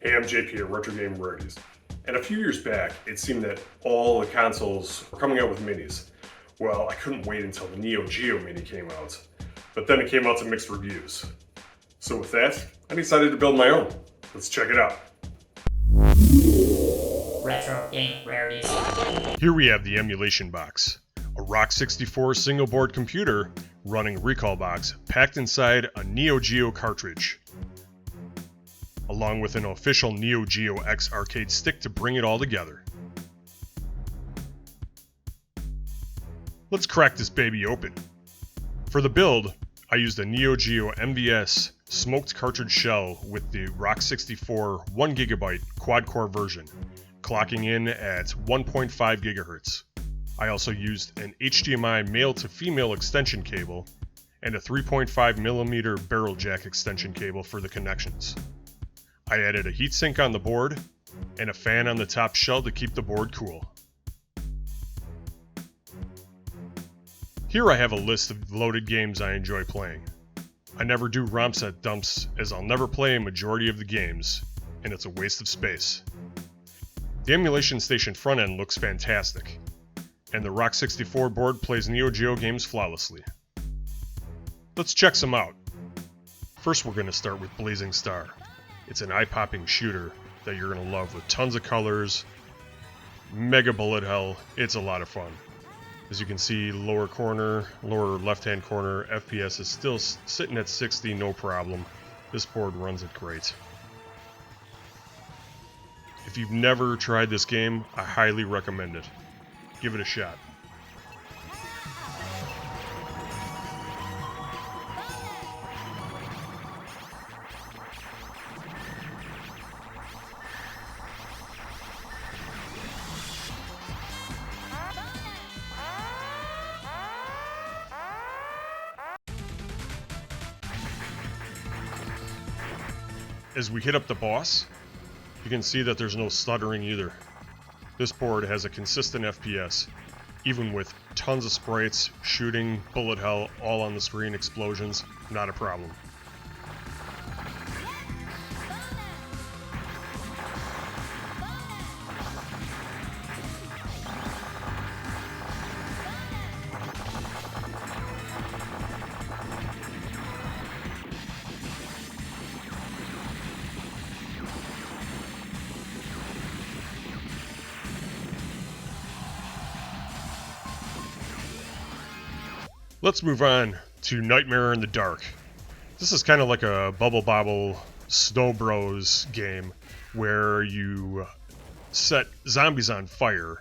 Hey, I'm JP at Retro Game Rarities. And a few years back, it seemed that all the consoles were coming out with minis. Well, I couldn't wait until the Neo Geo Mini came out. But then it came out to mixed reviews. So with that, I decided to build my own. Let's check it out. Retro Game Rarities. Here we have the emulation box. A Rock64 single board computer running Recalbox packed inside a Neo Geo cartridge, along with an official Neo Geo X arcade stick to bring it all together. Let's crack this baby open. For the build, I used a Neo Geo MVS smoked cartridge shell with the Rock64 1GB quad-core version, clocking in at 1.5 GHz. I also used an HDMI male-to-female extension cable and a 3.5mm barrel jack extension cable for the connections. I added a heatsink on the board and a fan on the top shell to keep the board cool. Here I have a list of loaded games I enjoy playing. I never do ROM set dumps as I'll never play a majority of the games, and it's a waste of space. The EmulationStation front end looks fantastic, and the Rock64 board plays Neo Geo games flawlessly. Let's check some out. First we're going to start with Blazing Star. It's an eye-popping shooter that you're going to love with tons of colors, mega bullet hell. It's a lot of fun. As you can see, lower left-hand corner, FPS is still sitting at 60, no problem. This board runs it great. If you've never tried this game, I highly recommend it. Give it a shot. As we hit up the boss, you can see that there's no stuttering either. This board has a consistent FPS, even with tons of sprites, shooting, bullet hell, all on the screen, explosions, not a problem. Let's move on to Nightmare in the Dark. This is kind of like a Bubble Bobble Snow Bros game where you set zombies on fire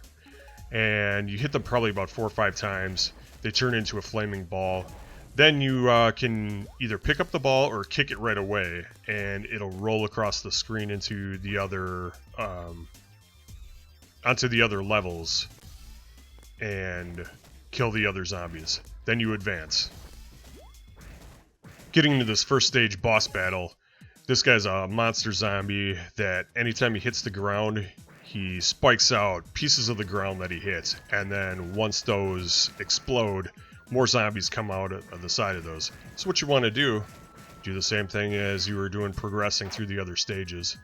and you hit them probably about 4 or 5 times. They turn into a flaming ball. Then you can either pick up the ball or kick it right away, and it'll roll across the screen into the other onto the other levels and kill the other zombies. Then you advance. Getting into this first stage boss battle, this guy's a monster zombie that anytime he hits the ground, he spikes out pieces of the ground that he hits, and then once those explode, more zombies come out of the side of those. So what you want to do the same thing as you were doing progressing through the other stages.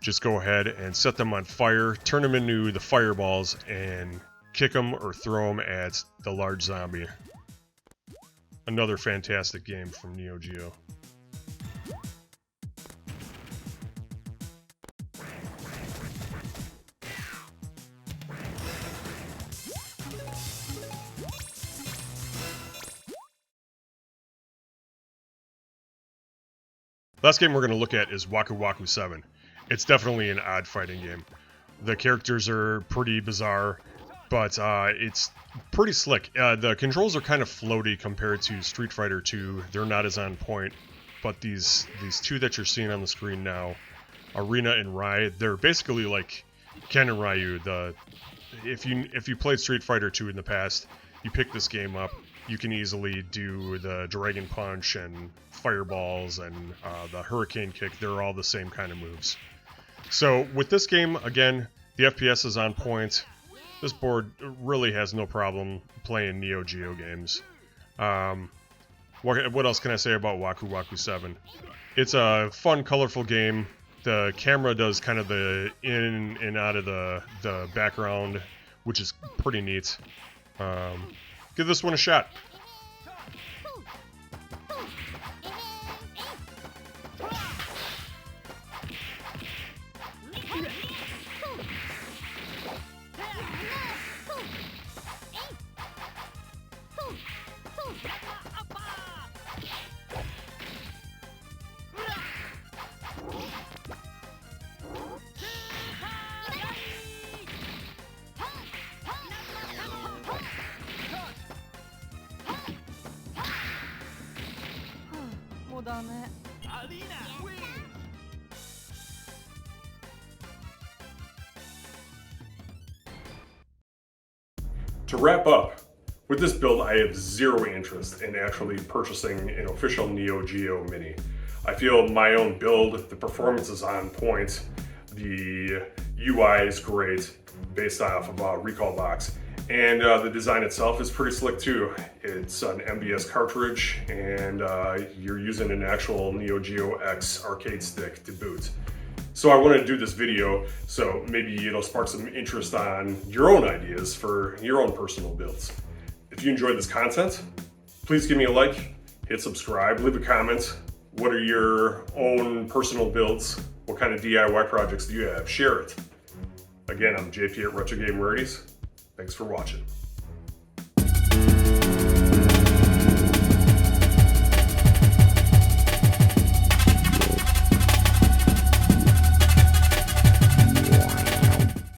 Just go ahead and set them on fire, turn them into the fireballs, and kick them or throw them at the large zombie. Another fantastic game from Neo Geo. Last game we're going to look at is Waku Waku 7. It's definitely an odd fighting game. The characters are pretty bizarre, but it's pretty slick. The controls are kind of floaty compared to Street Fighter 2. They're not as on point, but these two that you're seeing on the screen now, Arena and Rai, they're basically like Ken and Ryu. If you played Street Fighter 2 in the past, you pick this game up, you can easily do the Dragon Punch and Fireballs and the Hurricane Kick. They're all the same kind of moves. So with this game, again, the FPS is on point. This board really has no problem playing Neo Geo games. What else can I say about Waku Waku 7? It's a fun, colorful game. The camera does kind of the in and out of the background, which is pretty neat. Give this one a shot. To wrap up, with this build I have zero interest in actually purchasing an official Neo Geo Mini. I feel my own build, the performance is on point, the UI is great based off of Recalbox, and the design itself is pretty slick too. It's an MVS cartridge and you're using an actual Neo Geo X arcade stick to boot. So I wanted to do this video so maybe it'll spark some interest on your own ideas for your own personal builds. If you enjoyed this content, please give me a like, hit subscribe, leave a comment. What are your own personal builds? What kind of DIY projects do you have? Share it. Again, I'm JP at Retro Game Rarities. Thanks for watching.